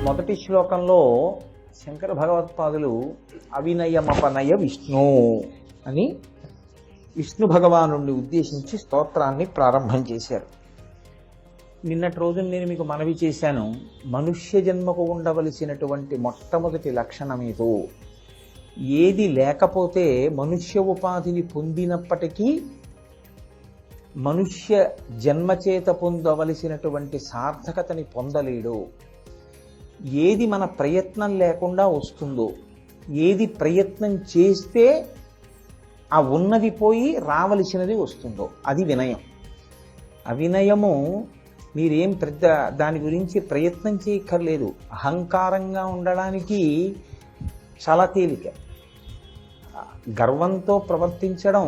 మొదటి శ్లోకంలో శంకర భగవత్పాదులు అవినయమపనయ విష్ణు అని విష్ణు భగవానుడిని ఉద్దేశించి స్తోత్రాన్ని ప్రారంభం చేశారు. నిన్నటి రోజున నేను మీకు మనవి చేశాను, మనుష్య జన్మకు ఉండవలసినటువంటి మొట్టమొదటి లక్షణమేదో, ఏది లేకపోతే మనుష్య ఉపాధిని పొందినప్పటికీ మనుష్య జన్మచేత పొందవలసినటువంటి సార్థకతని పొందలేడు. ఏది మన ప్రయత్నం లేకుండా వస్తుందో, ఏది ప్రయత్నం చేస్తే ఆ ఉన్నది పోయి రావలసినది వస్తుందో అది వినయం. అవినయము మీరేం పెద్ద దాని గురించి ప్రయత్నం చేయక్కర్లేదు. అహంకారంగా ఉండడానికి చాలా తేలిక. గర్వంతో ప్రవర్తించడం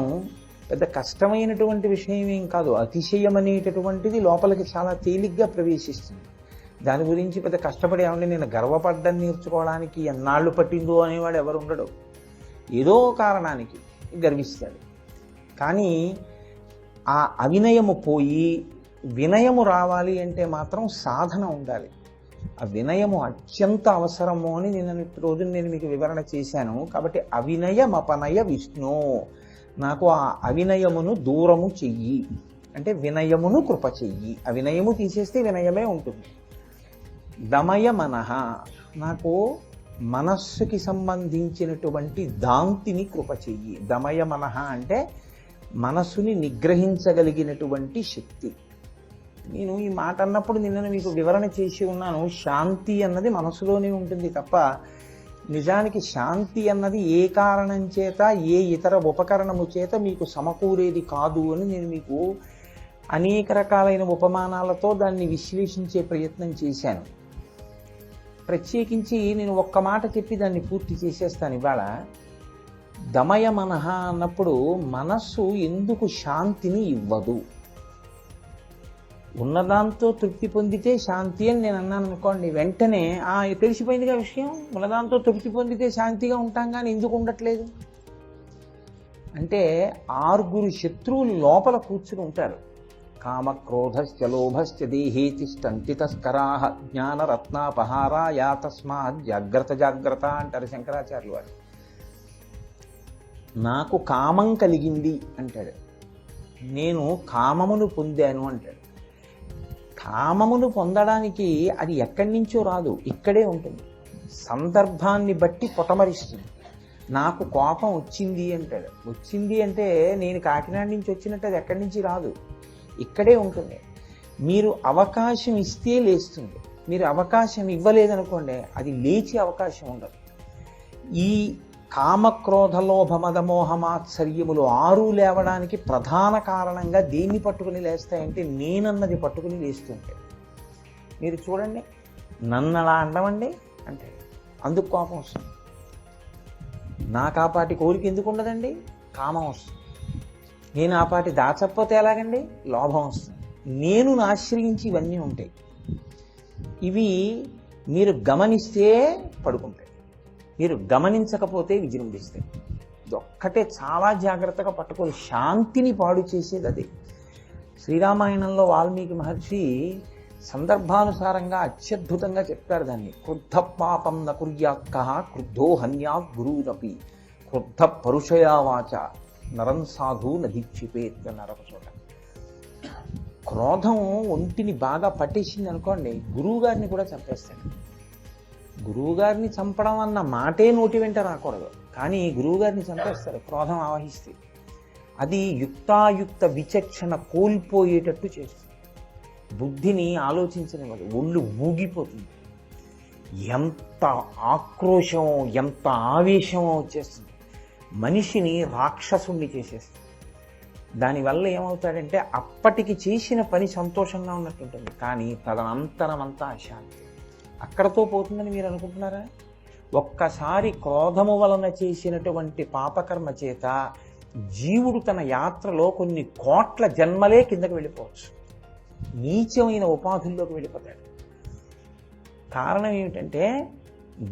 పెద్ద కష్టమైనటువంటి విషయం ఏం కాదు. అతిశయం అనేటటువంటిది లోపలికి చాలా తేలిగ్గా ప్రవేశిస్తుంది. దాని గురించి పెద్ద కష్టపడి ఏమంటే నేను గర్వపడ్డం నేర్చుకోవడానికి ఎన్నాళ్ళు పట్టిందో అనేవాడు ఎవరు ఉండడు. ఏదో కారణానికి గర్విస్తాడు. కానీ ఆ అవినయము పోయి వినయము రావాలి అంటే మాత్రం సాధన ఉండాలి. ఆ వినయము అత్యంత అవసరము అని రోజు నేను మీకు వివరణ చేశాను. కాబట్టి అవినయమపనయ విష్ణు, నాకు ఆ అవినయమును దూరము చెయ్యి అంటే వినయమును కృప చెయ్యి. అవినయము తీసేస్తే వినయమే ఉంటుంది. దమయ మనః, నాకు మనస్సుకి సంబంధించినటువంటి దాంతిని కృప చెయ్యి. దమయ మనః అంటే మనస్సుని నిగ్రహించగలిగినటువంటి శక్తి. నేను ఈ మాట అన్నప్పుడు నిన్న మీకు వివరణ చేసి ఉన్నాను. శాంతి అన్నది మనసులోనే ఉంటుంది తప్ప నిజానికి శాంతి అన్నది ఏ కారణం చేత ఏ ఇతర ఉపకరణము చేత మీకు సమకూరేది కాదు అని నేను మీకు అనేక రకాలైన ఉపమానాలతో దాన్ని విశ్లేషించే ప్రయత్నం చేశాను. ప్రత్యేకించి నేను ఒక్క మాట చెప్పి దాన్ని పూర్తి చేసేస్తాను ఇవాళ. దమయ మనః అన్నప్పుడు మనస్సు ఎందుకు శాంతిని ఇవ్వదు? ఉన్నదాంతో తృప్తి పొందితే శాంతి అని నేను అన్నాను అనుకోండి, వెంటనే తెలిసిపోయిందిగా విషయం. ఉన్నదాంతో తృప్తి పొందితే శాంతిగా ఉంటాం కానీ ఎందుకు ఉండట్లేదు అంటే 6 శత్రువులు లోపల కూర్చుని ఉంటారు. కామక్రోధశ్చ లోభశ్చ దేహే తిష్టంతి తస్కరాః జ్ఞానరత్నాపహారాయ తస్మాత్ జాగ్రత్త జాగ్రత్త అంటారు శంకరాచార్యులు వారు. నాకు కామం కలిగింది అంటాడు, నేను కామమును పొందాను అంటాడు. కామమును పొందడానికి అది ఎక్కడి నుంచో రాదు, ఇక్కడే ఉంటుంది. సందర్భాన్ని బట్టి పొటమరిస్తుంది. నాకు కోపం వచ్చింది అంటాడు. వచ్చింది అంటే నేను కాకినాడ నుంచి వచ్చినట్టు అది ఎక్కడి నుంచి రాదు, ఇక్కడే ఉంటుంది. మీరు అవకాశం ఇస్తే లేస్తుంది. మీరు అవకాశం ఇవ్వలేదనుకోండి అది లేచే అవకాశం ఉండదు. ఈ కామక్రోధ లోభ మదమోహ మాత్సర్యములు 6 లేవడానికి ప్రధాన కారణంగా దేన్ని పట్టుకుని లేస్తాయంటే నేనన్నది పట్టుకుని లేస్తుంటే. మీరు చూడండి, నన్ను అలా అండమండి అంటే అందుకు కోపం వస్తుంది. నాకు ఆ పాటి కోరిక ఎందుకు ఉండదండి? కామం వస్తుంది. నేను ఆ పాటి దాచకపోతే ఎలాగండి? లోభం వస్తుంది. నేను ఆశ్రయించి ఇవన్నీ ఉంటాయి. ఇవి మీరు గమనిస్తే పడుకుంటాయి, మీరు గమనించకపోతే విజృంభిస్తాయి. ఇదొక్కటే చాలా జాగ్రత్తగా పట్టుకోవాలి. శాంతిని పాడు చేసేది అదే. శ్రీరామాయణంలో వాల్మీకి మహర్షి సందర్భానుసారంగా అత్యద్భుతంగా చెప్తారు దాన్ని. క్రుద్ధ పాపం న కుర్యాక్కః క్రుద్ధో హన్యాత్ గురూనపి క్రుద్ధ పరుషయా వాచ నరం సాధు నదీక్షిపేత్ అన్నారు ఒక చోట. క్రోధం ఒంటిని బాగా పట్టేసింది అనుకోండి, గురువుగారిని కూడా చంపేస్తాడు. గురువుగారిని చంపడం అన్న మాటే నోటి వెంట రాకూడదు, కానీ గురువుగారిని చంపేస్తారు క్రోధం ఆవహిస్తే. అది యుక్తాయుక్త విచక్షణ కోల్పోయేటట్టు చేస్తుంది. బుద్ధిని ఆలోచించనివ్వదు, ఒళ్ళు ఊగిపోతుంది. ఎంత ఆక్రోశమో ఎంత ఆవేశమో వచ్చేస్తుంది. మనిషిని రాక్షసుణ్ణి చేసేస్తుంది. దానివల్ల ఏమవుతాడంటే అప్పటికి చేసిన పని సంతోషంగా ఉన్నట్టుంటుంది, కానీ తదనంతరం అంతా అశాంతి. అక్కడతో పోతుందని మీరు అనుకుంటున్నారా? ఒక్కసారి క్రోధము వలన చేసినటువంటి పాపకర్మ చేత జీవుడు తన యాత్రలో కొన్ని కోట్ల జన్మలే కిందకి వెళ్ళిపోవచ్చు, నీచమైన ఉపాధుల్లోకి వెళ్ళిపోతాడు. కారణం ఏమిటంటే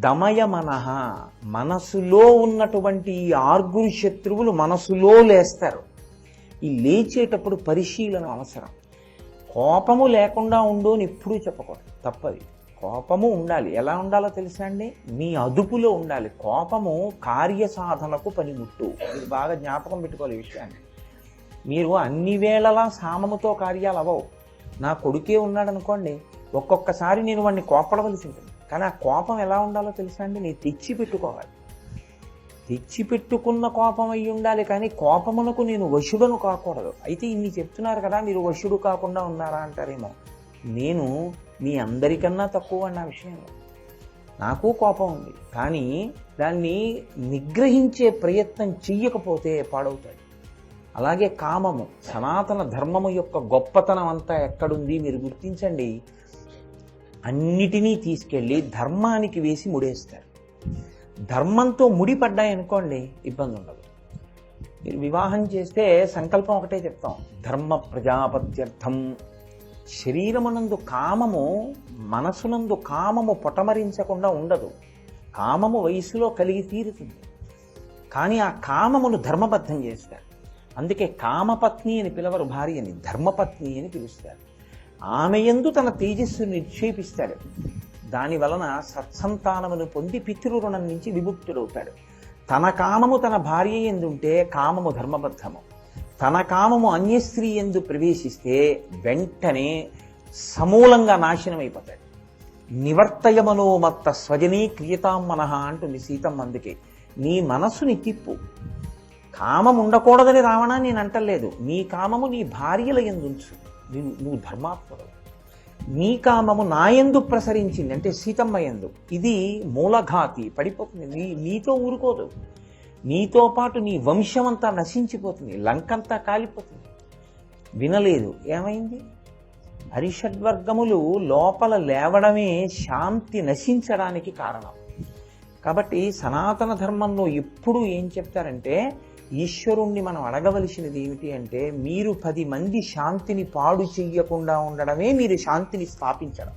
దమయ మనః, మనసులో ఉన్నటువంటి ఈ 6 శత్రువులు మనసులో లేస్తారు. ఈ లేచేటప్పుడు పరిశీలన అవసరం. కోపము లేకుండా ఉండు అని ఎప్పుడూ చెప్పకూడదు, తప్పది. కోపము ఉండాలి. ఎలా ఉండాలో తెలుసా అండి? మీ అదుపులో ఉండాలి. కోపము కార్యసాధనకు పనిముట్టు. మీరు బాగా జ్ఞాపకం పెట్టుకోవాలి ఈ విషయాన్ని. మీరు అన్ని వేళలా సామముతో కార్యాలు అవ్వవు. నా కొడుకే ఉన్నాడు అనుకోండి, ఒక్కొక్కసారి నేను వాడిని కోపడవలసి ఉంటుంది. కానీ ఆ కోపం ఎలా ఉండాలో తెలుసా అండి? నేను తెచ్చిపెట్టుకోవాలి. తెచ్చిపెట్టుకున్న కోపం అయి ఉండాలి, కానీ కోపమునకు నేను వశుడను కాకూడదు. అయితే ఇన్ని చెప్తున్నారు కదా, మీరు వశుడు కాకుండా ఉన్నారా అంటారేమో. నేను మీ అందరికన్నా తక్కువ అన్న విషయంలో నాకు కోపం ఉంది, కానీ దాన్ని నిగ్రహించే ప్రయత్నం చెయ్యకపోతే పాడవుతాడు. అలాగే కామము, సనాతన ధర్మము యొక్క గొప్పతనం అంతా ఎక్కడుంది మీరు గుర్తించండి. అన్నిటినీ తీసుకెళ్ళి ధర్మానికి వేసి ముడేస్తారు. ధర్మంతో ముడిపడ్డాయనుకోండి ఇబ్బంది ఉండదు. మీరు వివాహం చేస్తే సంకల్పం ఒకటే చెప్తాం, ధర్మ ప్రజాపత్యర్థం. శరీరమునందు కామము, మనసునందు కామము పొటమరించకుండా ఉండదు. కామము వయసులో కలిగి తీరుతుంది, కానీ ఆ కామమును ధర్మబద్ధం చేస్తారు. అందుకే కామపత్ని అని పిలవరు భార్యని, ధర్మపత్ని అని పిలుస్తారు. ఆమె యందు తన తేజస్సును నిక్షేపిస్తాడు. దాని వలన సత్సంతానమును పొంది పితృరుణం నుంచి విముక్తుడవుతాడు. తన కామము తన భార్య ఎందుంటే కామము ధర్మబద్ధము. తన కామము అన్యస్త్రీ ఎందు ప్రవేశిస్తే వెంటనే సమూలంగా నాశనమైపోతాడు. నివర్తయమనోమత్త స్వజనీ క్రియతాం మనః అంటుంది సీతమ్మ. అందుకే నీ మనస్సుని తిప్పు. కామం ఉండకూడదని రావణ నేను అంటలేదు. నీ కామము నీ భార్యల యందుంచు. నువ్వు ధర్మాత్ముడు. నీ కామము నా యందు ప్రసరించింది అంటే సీతమ్మ యందు, ఇది మూలఘాతి, పడిపోతుంది. నీతో ఊరుకోదు. నీతో పాటు నీ వంశమంతా నశించిపోతుంది, లంకంతా కాలిపోతుంది. వినలేదు, ఏమైంది? అరిషడ్వర్గములు లోపల లేవడమే శాంతి నశించడానికి కారణం. కాబట్టి సనాతన ధర్మంలో ఎప్పుడూ ఏం చెప్తారంటే, ఈశ్వరుణ్ణి మనం అడగవలసినది ఏమిటి అంటే, మీరు 10 మంది శాంతిని పాడు చెయ్యకుండా ఉండడమే మీరు శాంతిని స్థాపించడం.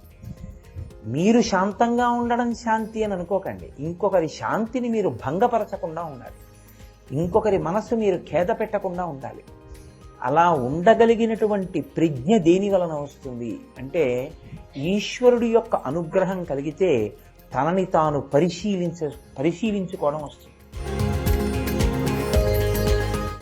మీరు శాంతంగా ఉండడం శాంతి అని అనుకోకండి. ఇంకొకరి శాంతిని మీరు భంగపరచకుండా ఉండాలి. ఇంకొకరి మనస్సు మీరు ఖేద పెట్టకుండా ఉండాలి. అలా ఉండగలిగినటువంటి ప్రజ్ఞ దేని వలన వస్తుంది అంటే, ఈశ్వరుడి యొక్క అనుగ్రహం కలిగితే తనని తాను పరిశీలించుకోవడం వస్తుంది.